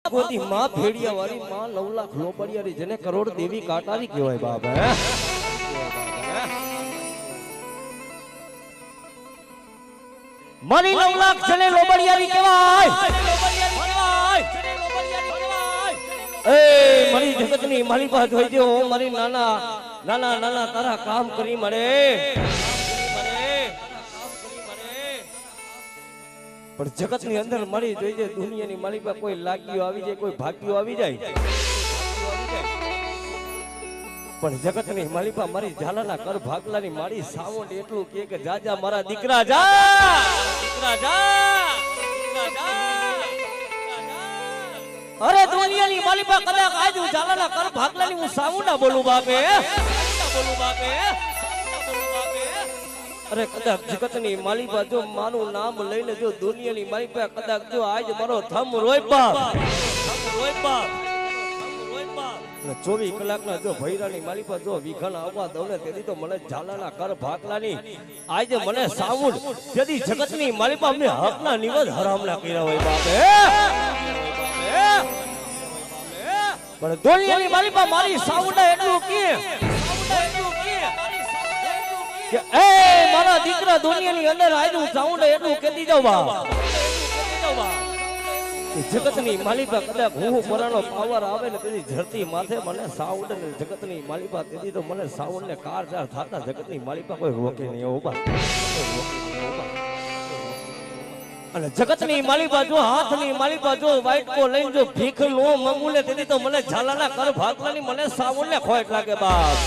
ભગવતી માં ભેડિયા વાળી માં 9 લાખ લોબડિયારી જેને કરોડ દેવી કાટારી કહેવાય બાપ હે મારી 9 લાખ જેને લોબડિયારી કહેવાય એ મારી જગતની મારી પાસે જોઈ દે મારી નાના નાના નાના તારા કામ કરી મળે પણ જગત ની અંદર મળી જોઈએ દુનિયાની મારી પાસે કોઈ લાગ્યો આવી જાય કોઈ ભાગ્યો આવી જાય પણ જગત ની મારી પાસે મારી ઝાલાના કર ભાગલાની મારી સાઉન્ડ એટલું કે જાજા મારા દીકરા જા અરે દુનિયાની મારી પાસે કદાચ આજ હું ઝાલાના કર ભાગલાની હું સાઉન્ડ બોલું બાપે અરે કદાચ જગતની માલિકા જો મારું નામ લઈને જો દુનિયાની માલિકા કદાચ જો આજ મારો થમ રોય બાપ 24 કલાકના જો ભૈરાની માલિકા જો વિઘન આવવા દઉં ને તેથી તો મને ઝાલાના કર ભાગલાની આજે મને સાઉન્ડ તેથી જગતની માલિકા મેં હકના નિવેદ હરામના કર્યા હોય બાપે પણ દુનિયાની માલિકા મારી સાઉન્ડ એટલું કે એ મારા દીકરા દુનિયાની અંદર આયનું સાઉન્ડ એટલું કેતી જાવ બા જગતની માલિકા કદાચ હું પરાનો પાવર આવે ને તેની ધરતી માથે મને સાઉન્ડ ને જગતની માલિકા તેથી તો મને સાઉન્ડ ને કારજાર થાતા જગતની માલિકા કોઈ રોકે નહીં ઉભા અને જગતની માલિકા જો હાથની માલિકા જો વાઈટ કો લઈને જો ભીખ નો મંગુ ને તેથી તો મને ઝાલાના કર ભાગલાની મને સાઉન્ડ ને ખોટ લાગે બાપ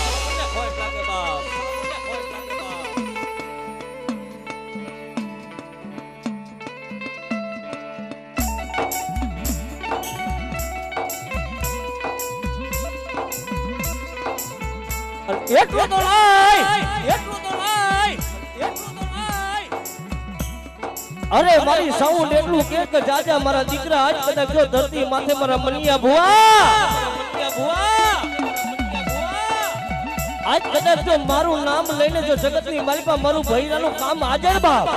એટલું તો લાય અરે મારી સાઉન્ડ એટલું કે જાજા મારા દીકરા આજ કદાચ જો ધરતી માથે મારા મનિયા ભુવા આજ કદાચ જો મારું નામ લઈને જો જગતની માલિકા મારું ભૈરાનું કામ હાજર બાપ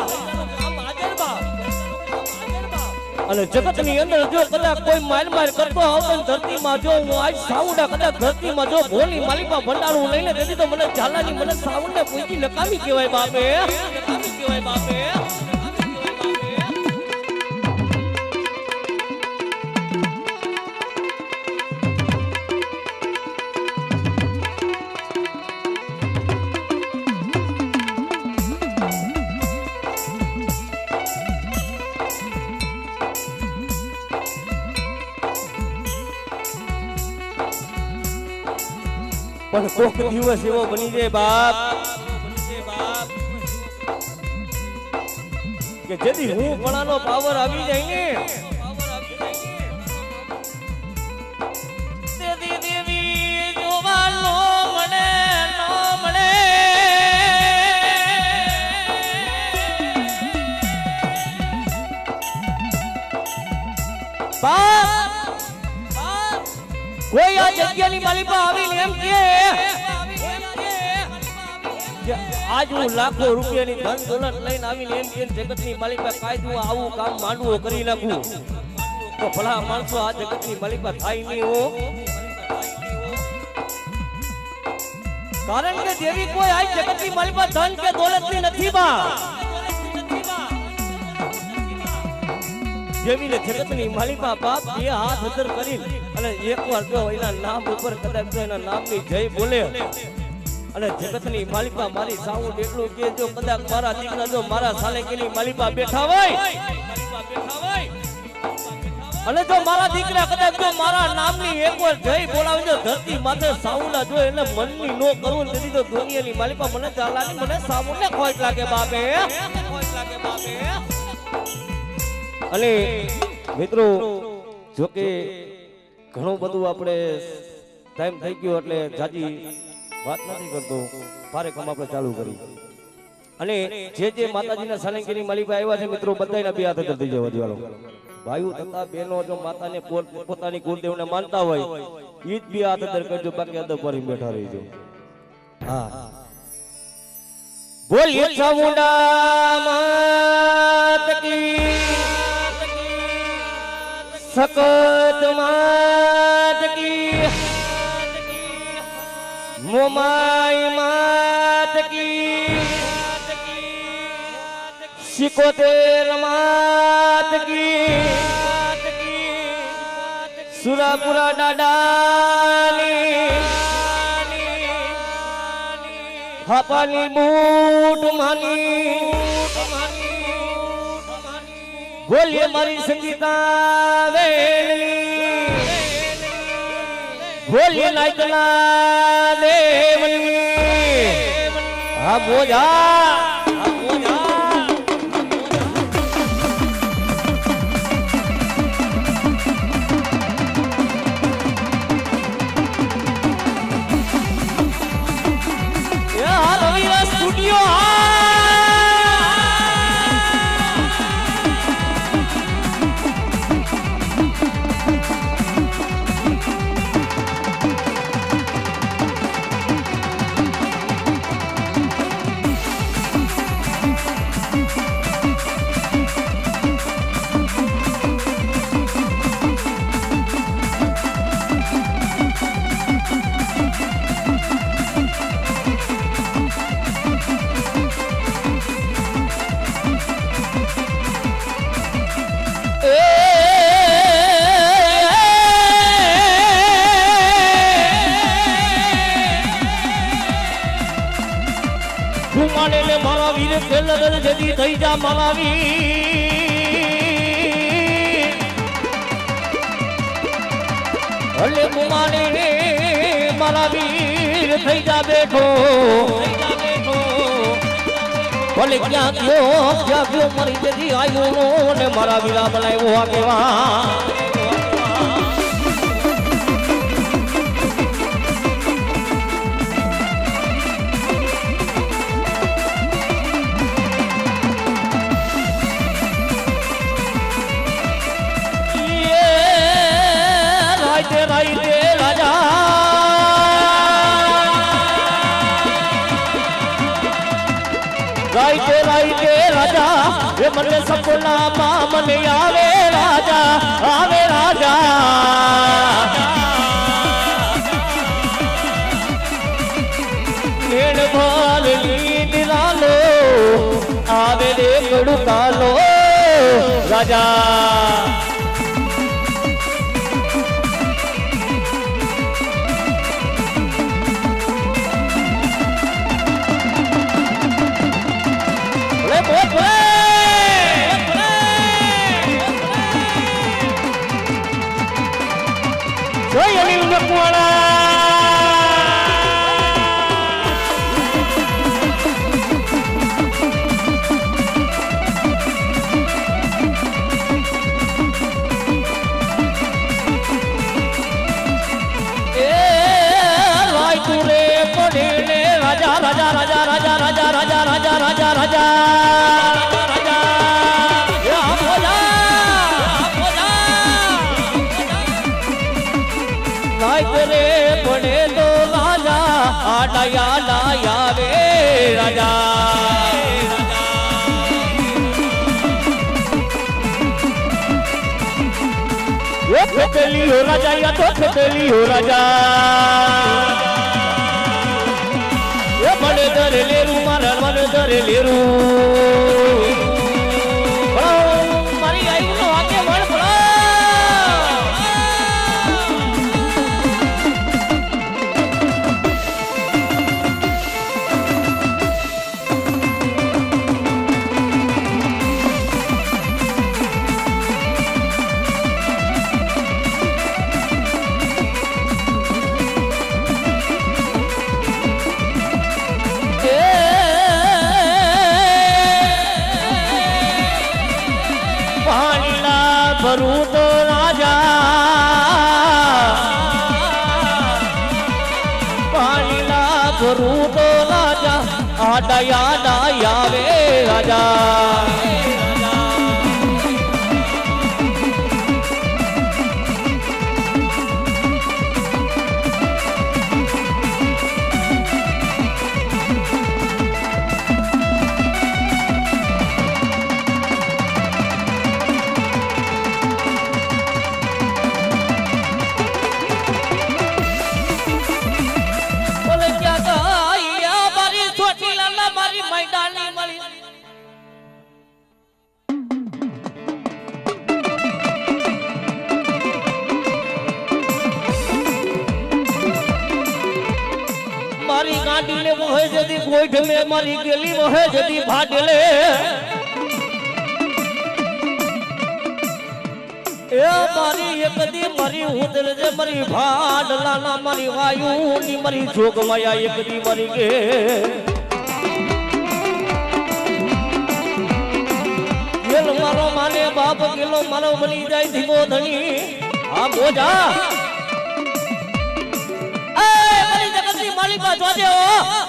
અને જગતની અંદર જો કદાચ કોઈ માર કરતો આવતો ધરતીમાં જો હું આજ સાઉન્ડ કદાચ ધરતીમાં જો ભોલી માલિકા ભંડારું લઈને તેથી તો મને ઝાલાની મને સાઉન્ડ ને પૂછી નકામી કહેવાય બાપે પણ કોક દિવસ એવો બની જાય બાપ કે જેથી હું પણાનો પાવર આવી જાય ને તેથી દેવી જોવાનો મળે બાપ કોઈ આ જગ્યાની માલિકા આવીને એમ કે આજ હું લાખો રૂપિયાની ધન દોલત લઈને આવીને એમ કે જગતની માલિકા કાયદું આવું કામ માંડવો કરી નાખું તો ભલા માણસો આ જગતની માલિકા થાય નહીં હો કારણ કે દેવી કોઈ આ જગતની માલિકા ધન કે દોલતની નથી બા જેવીને જગતની માલિકા બાપ બે હાથ અંદર કરી અને એકવાર જો એના નામ ઉપર કદાચ જો એના નામની જય બોલે અને જગતની માલિકા મારી સાઉન્ડ એટલું કે જો કદાચ મારા દીકરા જો મારા સાલેકીની માલિકા બેઠા હોય અને જો મારા દીકરા કદાચ જો મારા નામની એકવાર જય બોલાવે જો ધરતી માથે સાઉન્ડ જો એને મનની નો કરું તેથી તો દુનિયાની માલિકા મને ચાલાની મને સાઉન્ડ ને ખોટ લાગે બાપે અને મિત્રો જોકે ઘણું બધું આપણે ટાઈમ થઈ ગયો એટલે જાજી વાત નથી કરતો કાર્યક્રમ આપણે ચાલુ કરી અને જે માતાજીના સાલંકીની માલિકા આવ્યા છે મિત્રો બધાના બે હાથ થઈ જવા દિવાળો ભાઈઓ તથા બહેનો જો માતાને પોતાની કુળદેવને માનતા હોય ઈ જ બે હાથ અંદર કરજો બાકી અદર પર બેઠા રહીજો હા બોલીએ ચામુંડા માત કી सकत मात की मोमाई मात की सिकोतेर मात की सुरापुरा डाडानी हापानी बूट मानी बोलिए मारी संगीता वेली बोलिए नाइकला देवनी आ बोझा स्टूडियो मारा वीर खेल जदी थई जा मारा वीर हले मुमाने मारा वीर थई जा बैठो भले क्या क्यों मरी जदी आयो ने मारा वीरा बनायो आगे वहां राइते राजा वे मने सपना मामने आवे राजा नेण भाल नींद लालो आवे दे कड़ुका लो राजा Soy el himno cuara. राजा रे पड़े तो राजा आडाया लाया वे राजा वो खेतली हो राजा या तो खेतली हो राजा ये बड़े दर लेरू मारा बड़े दर लेरू मारी आई नो आगे बढ़ पड़ा भरू तो राजा पानीला भरू तो राजा आडाया डाया वे राजा મોહે જદી ગોઠ મે મારી ગેલી મોહે જદી ભાડલે એ મારી એકદી મારી ઉદલ જે મારી ભાડલાના મારી વાયુ ની મારી જોગ માયા એકદી મારી ગે ગેલ મારો માને બાપ ગેલો મારો બની જાય ધીમો ધણી આ બોજા એ મારી જગતની માલિકા જોજે ઓ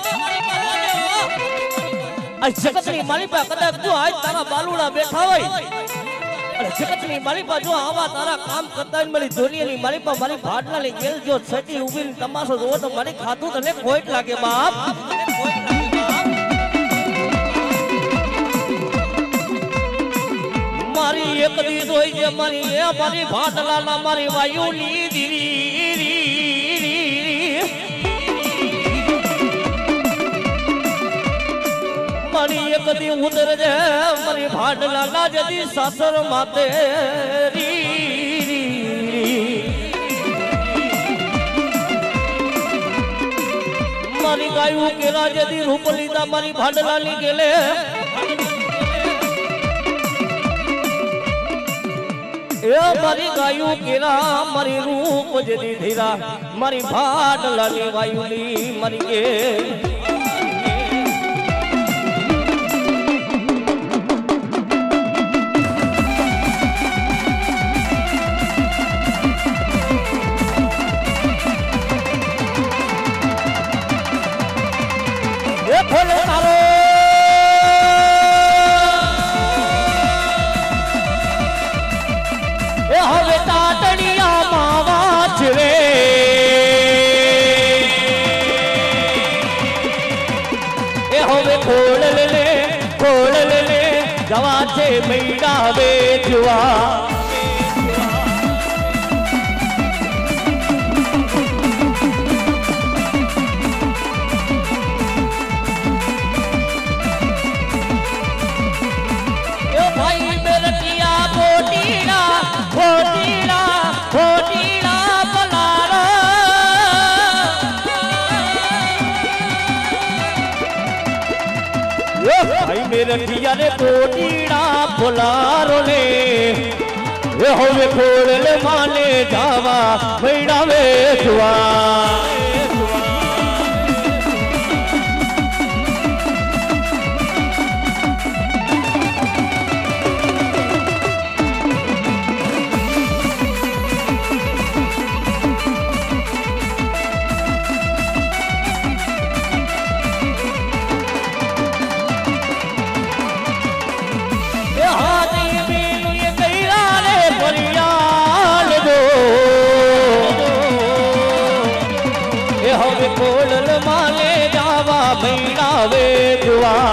આ જગતની માલિકા કદાચ જો આજ તારા બાલુડા બેઠા હોય જગતની માલિકા જો આવા તારા કામ કરતા મારી દુનિયાની માલિકા મારી ભાડલાની ગેલ જો છટી ઉભીને તમાશો જોવો તો મારી ખાતું તને ખોટ લાગે બાપ મારી એક દી જોઈ છે મારી એ મારી ભાડલાના મારી વાયુની દીરી મારી એક દી ઉદર જે મારી ભાડલાના જદી સાસર માતે મારી ગાયું કેરા જદી રૂપ લીધા મારી ભાડલાની ગેલે એ મારી ગાયું કેરા મારી રૂપ જદી ધીરા મારી ભાડલાની વાયુની મારી ગે ખોલો તારો એ હવે તાતડિયા માવા છે એ હવે ખોલ લે જવા છે મૈડા વેચવા રખિયા રે કોટીડા ફોલારો લે એ હવે ખોળ માને જાવા મૈડા વેચવા કોલલ માને જાવા મૈડા વેચવા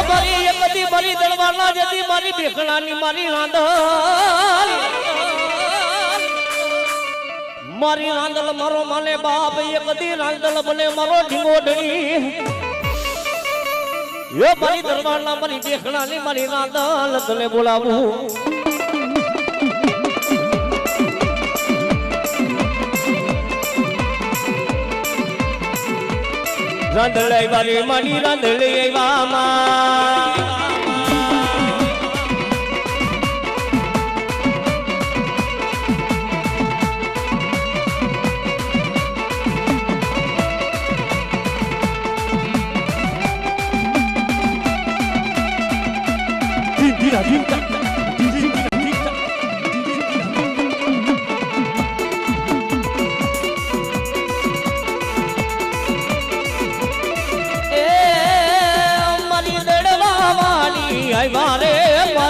મારી એકદી મારી દરબારના જતી મારી બેકણાની મારી રાંધલ મારી રાંદલ મારો માને બાપ એકદી રાંદલ બને મારો ઢીંગોડણી એ મારી દરબારના મારી બેખણાની મારી રાંદલ તને બોલાવું રાંદલ આવ્યા મારી રાંદલ આવ્યા માં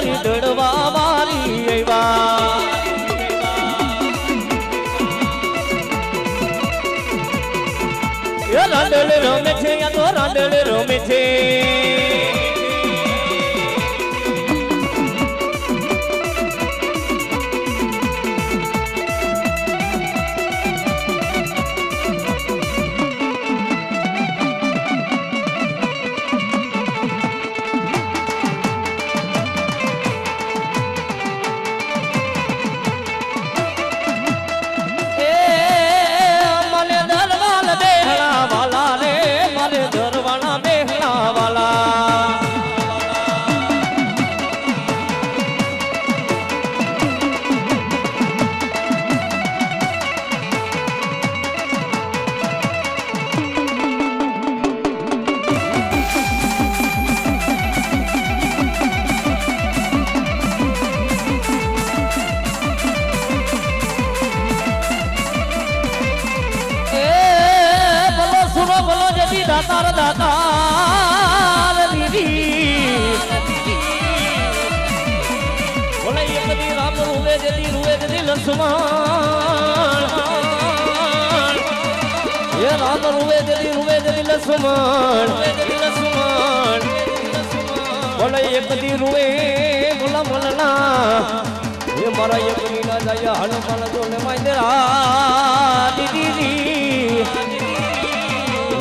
મારી દડવા વાળી આવ્યા રાંદલ રમે છે યા તો રાંદલ રમે છે લસમાણ એ રામ રૂવે દેદી લસમાણ બોલે એક દી રૂવે બોલા મલના એ મારા એક દી ના જાય હનુમાન જો ને માઈદરા દીદી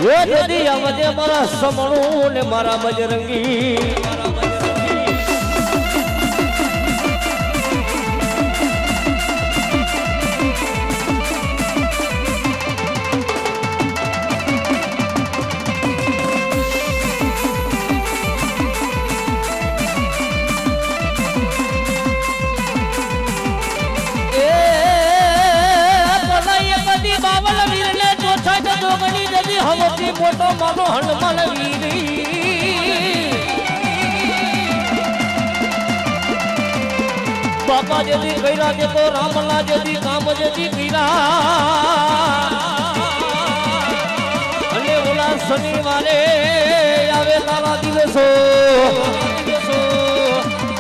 એ દેદી આવજે મારા સમણું ને મારા બજરંગી હવથી મોટો માનો હનુમાન વીરી બાપા જેથી કૈરા જે તો રામલા જેથી કામ જેથી પીરા અને ઓલા શનિવારે આવે તારા દિવસો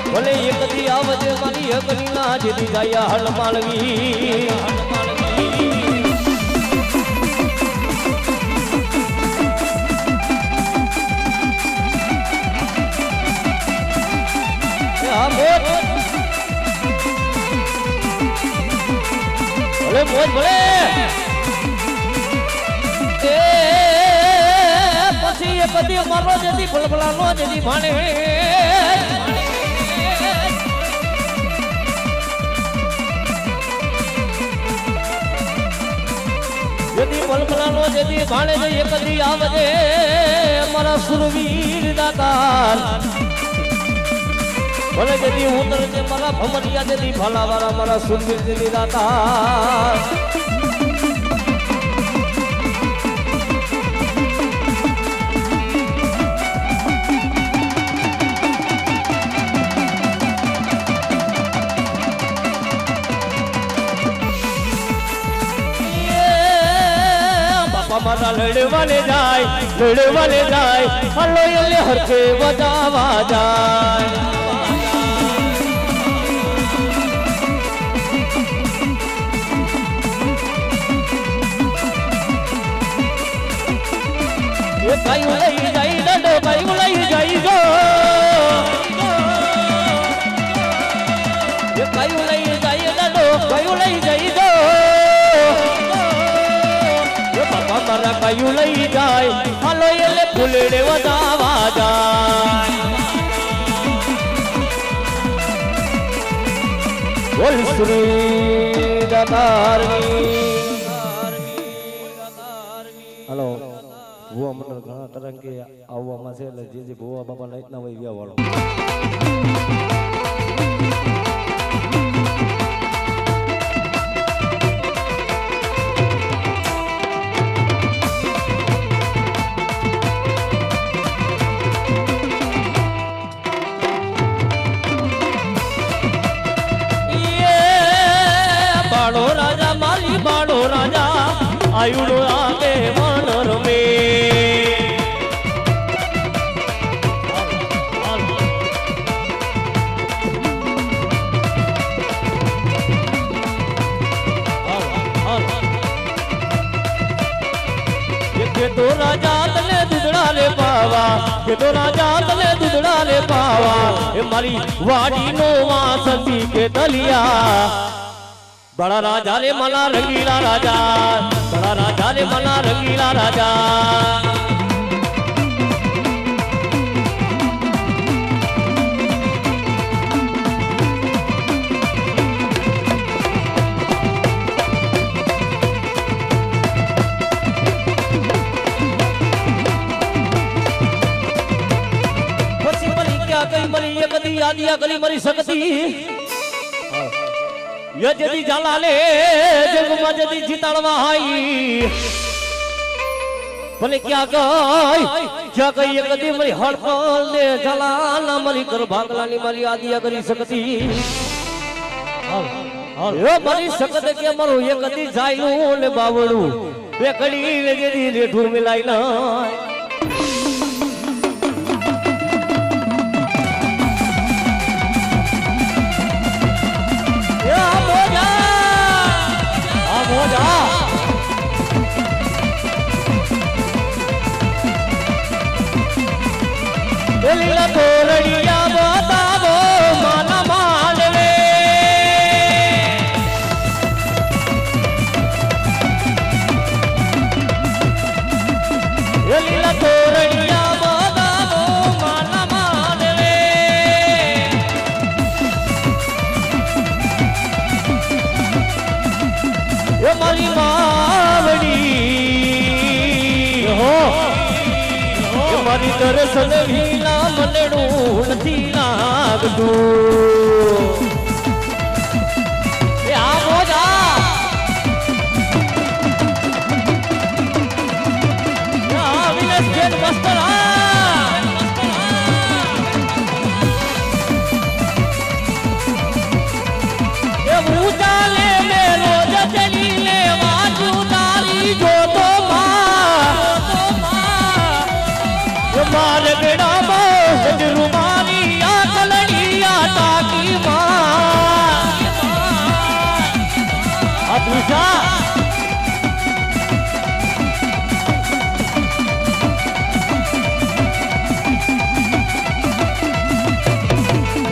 ભલે એક દી આવજે મારી હકની ના જેથી જાય હનુમાન વીર ભલે મોજ ભલે પછી એ બધી મારો જેથી ભલભલાનો જેથી ભાણે જેથી ભલભલાનો જેથી ભાણે જઈએ કદી આવજે મારા સુરવીર દાતાર ભલે જેથી ઉતર છે મારા ભમરિયા જેથી ભલાવાળા મારા સુરવીર જેથી દાતા બાપા મારા લડવાને જાય હલો એટલે હરખે બજાવા જાય ગાયું લઈ જાય દડો ગાયું લઈ જાય ગો ગાયું લઈ જાય દડો ગાયું લઈ જાય ગો બાપા મારા ગાયું લઈ જાય હાલો એટલે ફૂલડે વધાવા જાય બોલ શ્રી દાતારની હાલો ભુવા મંડળ ઘણા તરંગે આવવામાં છે એટલે જે ભુવા બાપા લાઈટ ના હોય વ્યા વાળો બાળો રાજા મારી બાળો રાજા આયુડો આગે મનર મે તો રાજા તને દૂધડા લે પાવા કે તો રાજા તને દૂધડા લે પાવા એ મારી વાડી નો વાસંતી કે દલિયા બડા રાજા રે મના રંગીલા રાજા બડા રાજા રે મના રંગીલા રાજા આદિયા ગલી મરી શકતી ય જદી જાલાલે જગમાં જદી જીતાડવા હાઈ ભલે ક્યાં ગઈ કદી મરી હડપલ ને જલાલા મરી કર ભાગલાની મારી આદિયા કરી શકતી યો મરી શકત કે મારું એ કદી જાયલું ને બાવળું બે કડી ને જેદી રેઠું મિલાઈ ના Yeah, લીલા તોરડિયા બતાવો માના માલવે લીલા તોરડિયા બતાવો માના માલવે એ મારી માવડી હો મારી દર્શન વિના મનડું નથી લાગતું એ આવો જા વિલેજ ગેટ મસ્તરા એ ઉતાલે મેલો જતલી લે વાજુ તારી જોતો મારે બેડામાં રૂમાલી આ કલડિયા તાકી માં આ દુસા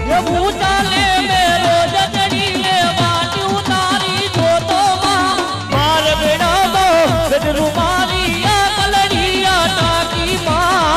એ ઉતાલે મેરો જતડી લે વાટી ઉતારી જોતો માં મારે બેડામાં રૂમાલી આ કલડિયા તાકી માં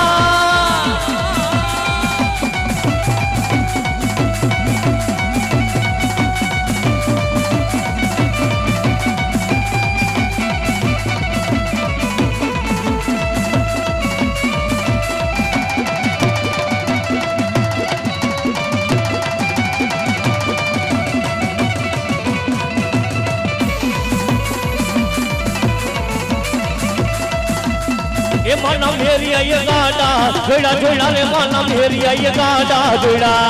એ માના મેરી આયે ગાડા જોડા જોડા લે માના મેરી આયે ગાડા જોડા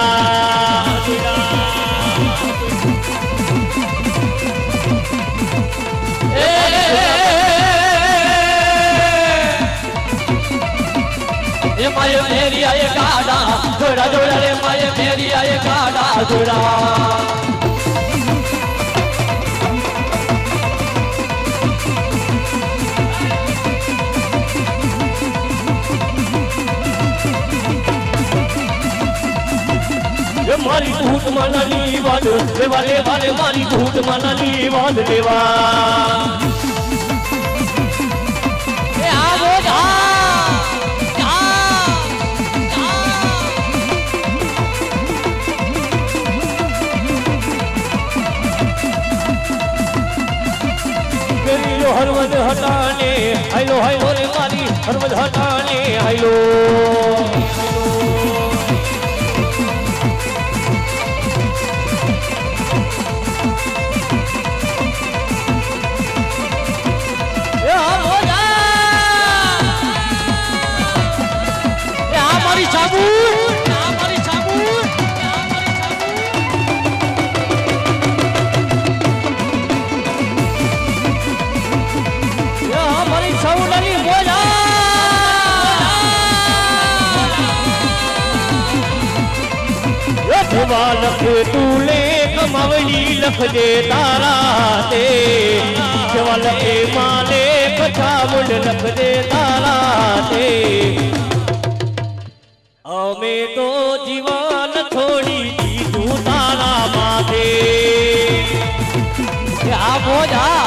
એ માય મેરી આયે ગાડા જોડા જોડા લે માય મેરી આયે ગાડા જોડા મારી ધૂટ માનાની વાદ લેવા લેવા લે મારી ધૂટ માનાની વાદ લેવા એ આવો જા ગરીયો હરવદ હટાને હાઈલો હાઈલો રે મારી હરવદ હટાને હાઈલો લખે તું લેખ મવડી લખ દે તારા તે જવા લખે માલે કથામુંડ લખ દે તારા તે અમે તો જીવન છોડી દીધું તારા માથે આ બોજા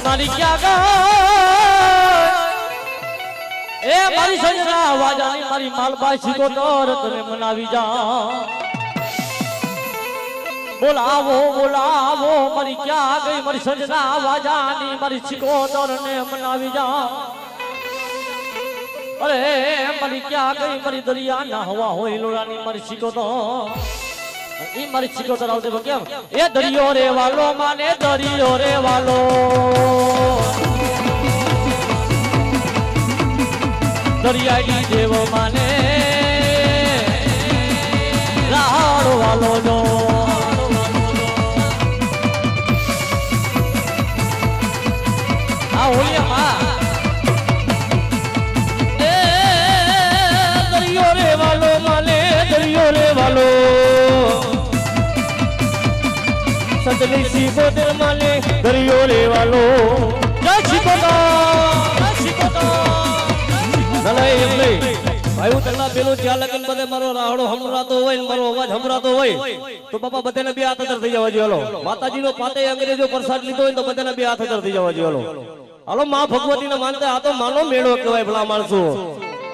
મારી ક્યાં એ મારી સંજના વાજાની મારી માલબાઈ સિકોતર તને મનાવી જા બોલાવો બોલાવો મારી ક્યાં ગઈ મારી સંજના વાજાની મારી સિકોતર ને મનાવી જા અરે મારી ક્યાં ગઈ મારી દરિયા ના હવા હોય લોરાની મારી સિકોતર ઈ મારી સિકોતર આવતે કેમ એ દરિયો રે વાલો માને દરિયો રે વાલો દરિયાની દેવ માને રાહડો વાલો જો આ હોલિયામાં એ દરિયો રે વાલો માને દરિયો રે વાલો સતની શીખોતર માને દરિયો રે વાલો જય શીખોતર ભાઈ તલા પેલો જ્યાં લગન બધે મારો રાહડો હમરાતો હોય ને મારો અવાજ હમરાતો હોય તો બાપા બધાને બે હાથ થઈ જવા જોઈએ. હાલો માતાજીનો પાતે અંગ્રેજો પ્રસાદ લીધો હોય તો બધાને બે હાથ થઈ જવા જોઈએ. હાલો માં ભગવતીને માનતા આ તો માનો મેળો કહેવાય ભલા માણસો.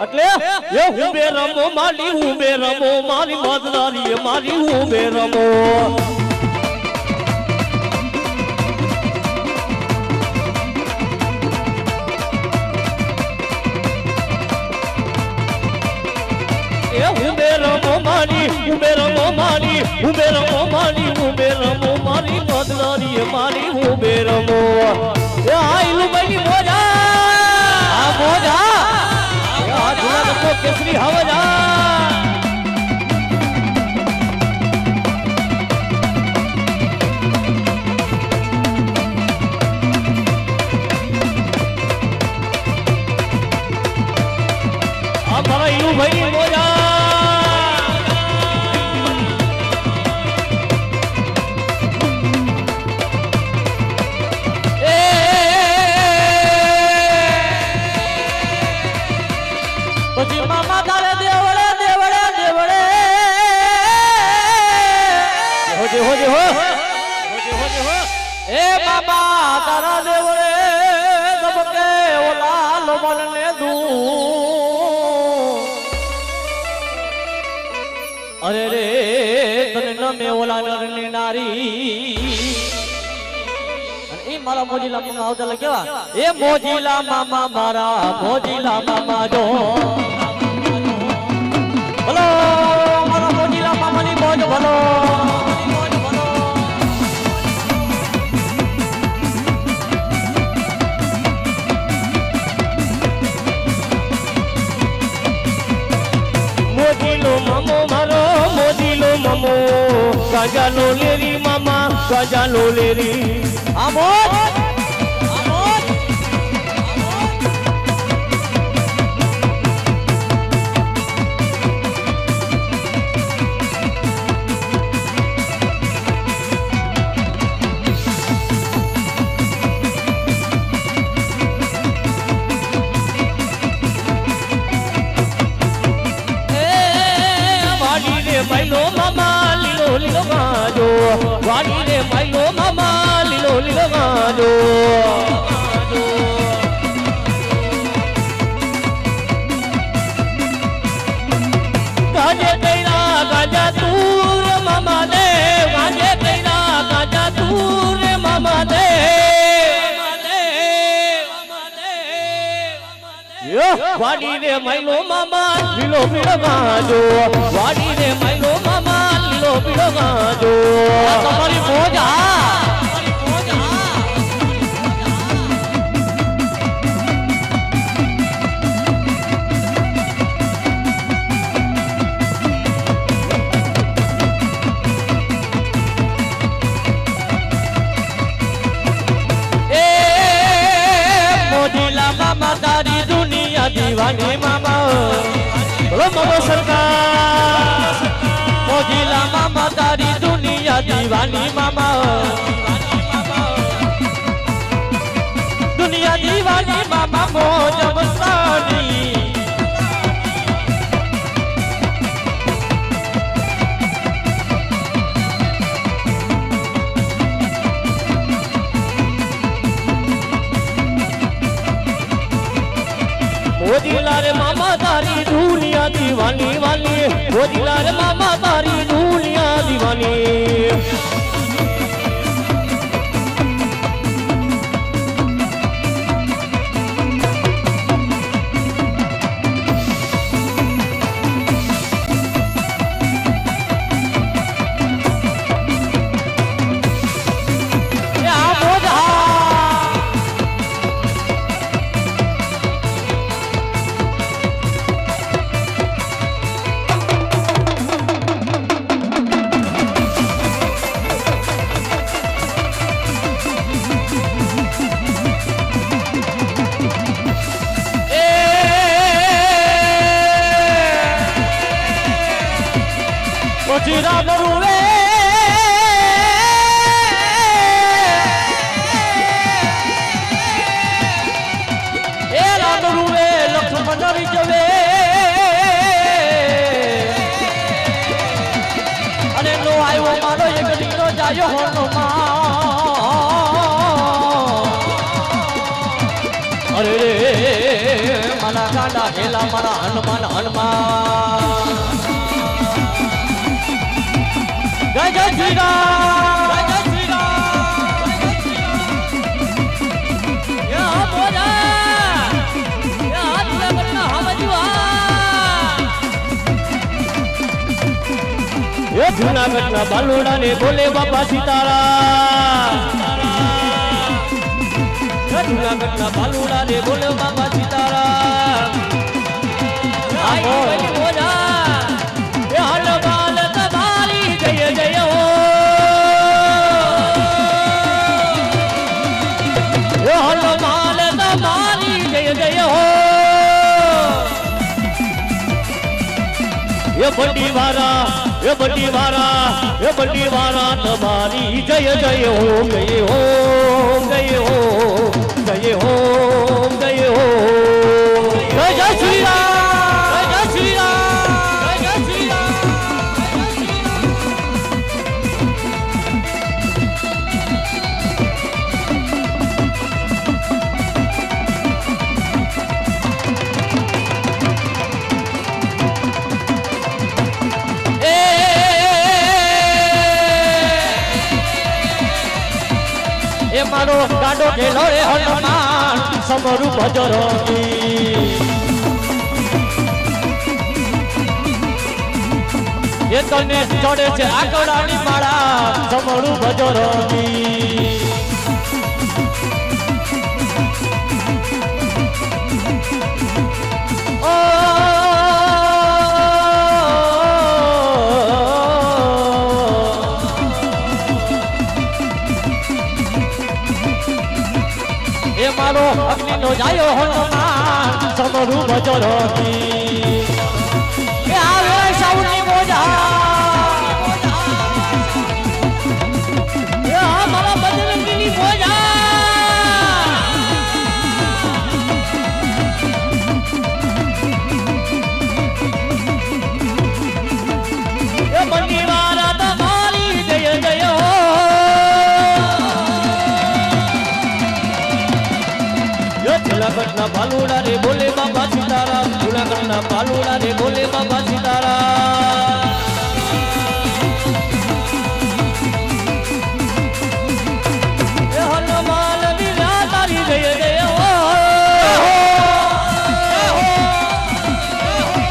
એટલે એ હું બે રમો મારી હું બે રમો મારી મતદારી મારી હું બે રમો મારી મતદારી મારી હું બે રમો એ આઈલું બની મોજા આ મોજા આ જુના કેસરી હવજા આ મારા ઈલું ભાઈ મોજા અરે રે તને નમે ઓલા નરની નારી અને એ મારા મોજીલા મામા આવતા કેવા એ મોજીલા મામા મારા મોજીલા મામા જો ભલો મારા મોજીલા મામાની મોજ ભલો મમો ગજાલો લેરી મામા ગજાલો લેરી આમોદ આમોદ માઈલો મામા લીલો લીલો ગાજો વાડી રે માઈલો મામા લીલો લીલો ગાજો ગાજે કઈના ગાજા તું રે મામા દે ગાજે કઈના ગાજા તું રે મામા દે વાડી રે માઈલો મામા લીલો લીલો ગાજો વાડી રે માઈલો મામા લીલો લીલો ગાજો તમારી મોજા મોજીલા મામા તારી દુનિયા દીવાની મામા બોલો મામા સરકાર મોજીલા મામા તારી દુનિયા દીવાની મામા દુનિયા દીવાની મામા મોજ મસ્તાની મોજીલા રે મામા તારી દુનિયા દીવાની વાલી મોજીલા રે મામા તારી દુનિયા દીવાની પછી રામ રૂવે એ રામ રૂવે લક્ષ્મણ વિજવે અને નો આવ્યો મારો એક દીકરો જાયો હનુમાન અરે રે મારા ગાડા ખેલા મારા હનુમાન હનુમાન જય જય શ્રી રામ જય જય શ્રી રામ યા બોલા યા આટલા બરના હમજવા એ જૂનાગઢના બાલોડા ને બોલે બાપા સીતારામ જૂનાગઢના બાલોડા ને બોલે બાપા સીતારામ આવો બોલા એ હલવાલ તમારી જય જય હો એ હલવાલ તમારી જય જય હો એ બંડી વાળા એ બંડી વાળા એ બંડી વાળા તમારી જય જય હો ગયે હો ગયે હો ગયે હો ગયે હો જય જય શ્રી રામ જય જય શ્રી રામ જય જય શ્રી રામ એ મારો ગાડો ખેલો રે હનુમાન સમરું ભજરંગી એ તને ચડે છે આકડાની માળા સમરું ભજરંગી એ મારો અગ્નિનો જાયો હનુમાન સમરું ભજરંગી એ આવે સૌની મોજા એ આ મારા બજરંગીની મોજા એ બંદી વાળા તમારી જય જય હો જૂનાગઢના બાલુડા રે બોલે બાબા સીતારામ જૂનાગઢના બાલુડા રે બોલે બાબા સીતારામ એ હનુમાન વીરા તારી જય જય હો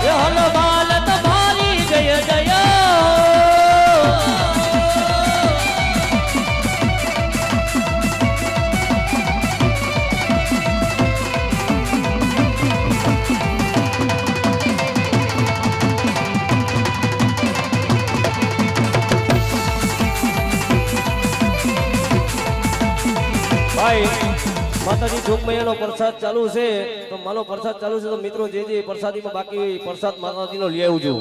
એ હનુમાન તમારી જય જય ભાઈ માતાજી જોગમૈયાનો પ્રસાદ ચાલુ છે તો મારો પ્રસાદ ચાલુ છે તો મિત્રો જે જે પ્રસાદીમાં બાકી પ્રસાદ માતાજીનો લઈ આવજો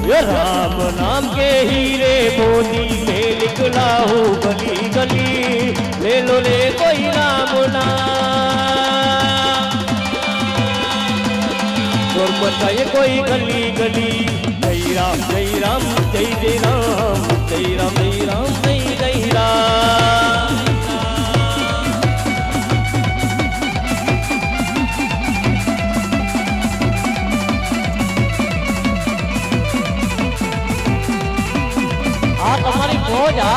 ये राम नाम के हीरे मोती में निकला हूँ गली गली ले लो ले कोई राम नाम और बताए कोई गली गली जय राम जय राम जय जय राम जय राम जय राम जय जय राम तुम्हारी खोजा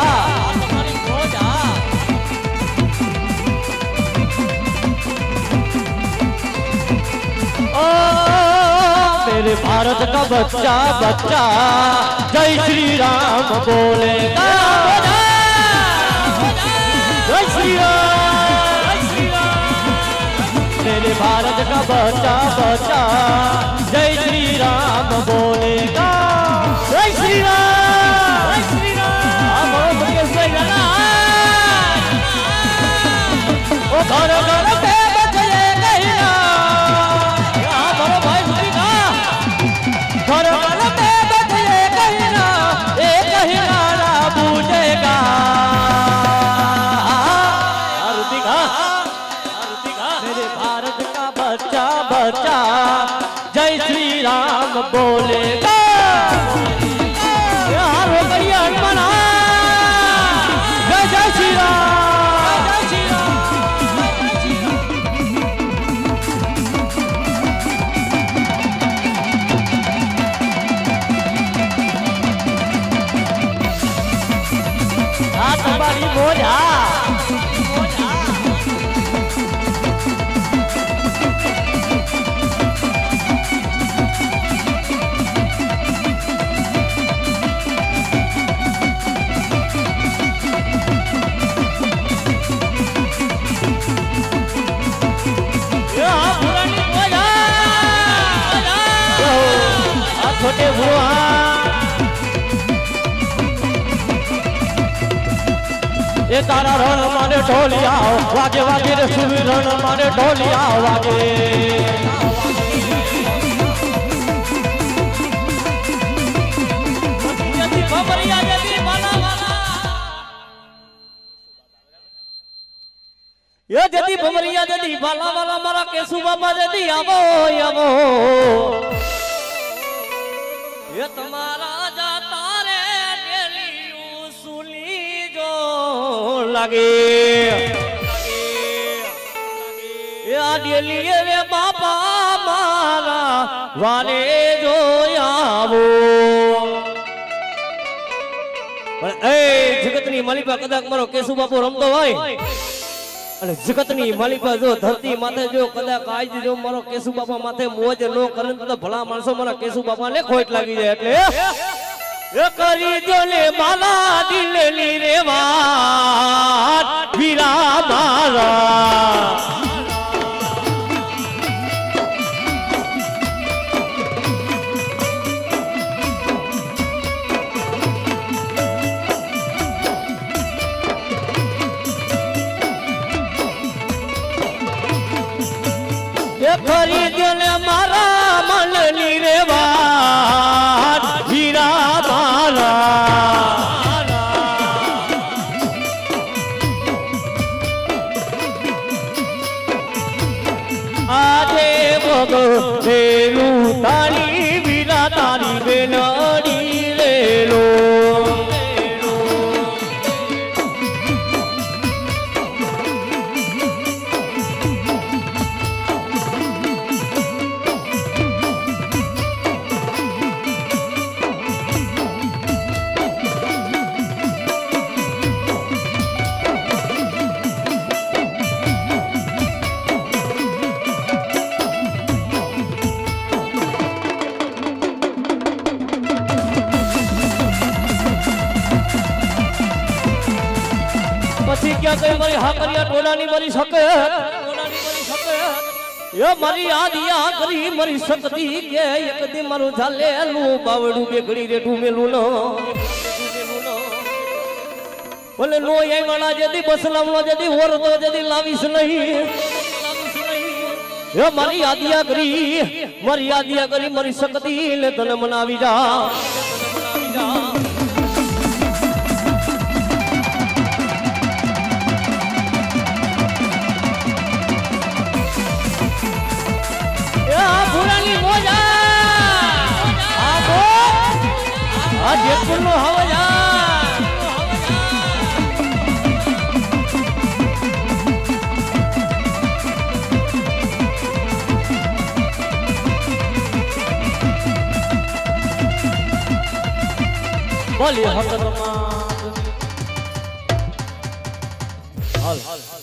तुम्हारी खोजा ओ मेरे भारत का बच्चा बच्चा जय श्री राम बोलेगा जय श्री राम मेरे भारत का बच्चा बच्चा जय श्री राम बोलेगा जय श्री राम घर घर पे बचले नहीं ना बड़ो भाई बच्चा बच्चा जय श्री राम बोलेगा हारो करिए हनुमान जय जय श्री राम जय श्री राम तुम्हारी बोझा छोटे बुआ ये तारा रण माने ढोलिया वागे वागे रे सुबह रण माने ढोलिया वागे जदी भमरिया जदी बाला वाला ये जदी भमरिया जदी बाला वाला मारा केसु बाबा जदी आवो आवो ये तुम्हारा जाता रे डेलियो सुनी जो लगे या डेलिए रे बापा मारा वाले जो आवो पण ए जगतनी मालिका कदाच मारो केसु बापू रमतो હોય અને જગતની માલિકા જો ધરતી માથે જો કદાચ આજ જો મારો કેસુ બાપા માથે મોજ નો કરે તો ભલા માણસો મારા કેસુ બાપા ને ખોટ લાગી જાય એટલે એ કરી જો ને માલા દિલની રે વાત વીરા મારા ખરીદ્યો ને મારા મનની રે વાત હીરા મારા આજે ભગો રેલું તારી વીરા તારી બેનડી રેલો પછી ક્યાં કઈ મારી હાકરિયા ટોલાની મારી શકે એ મારી આદિયા કરી મારી શક્તિ કે એક દી મારું ઝાલેલું બાવડું બેગડી રેઠું મેલું નો બોલે નો એ વાળા જેદી બસલામ નો જેદી ઓરતો જેદી લાવીશ નહીં એ મારી આદિયા કરી મારી શક્તિ ને તને મનાવી જા પુરાની મોજા આબો આ જેતપુર નો હવજા બોલી હકરમાં હાલ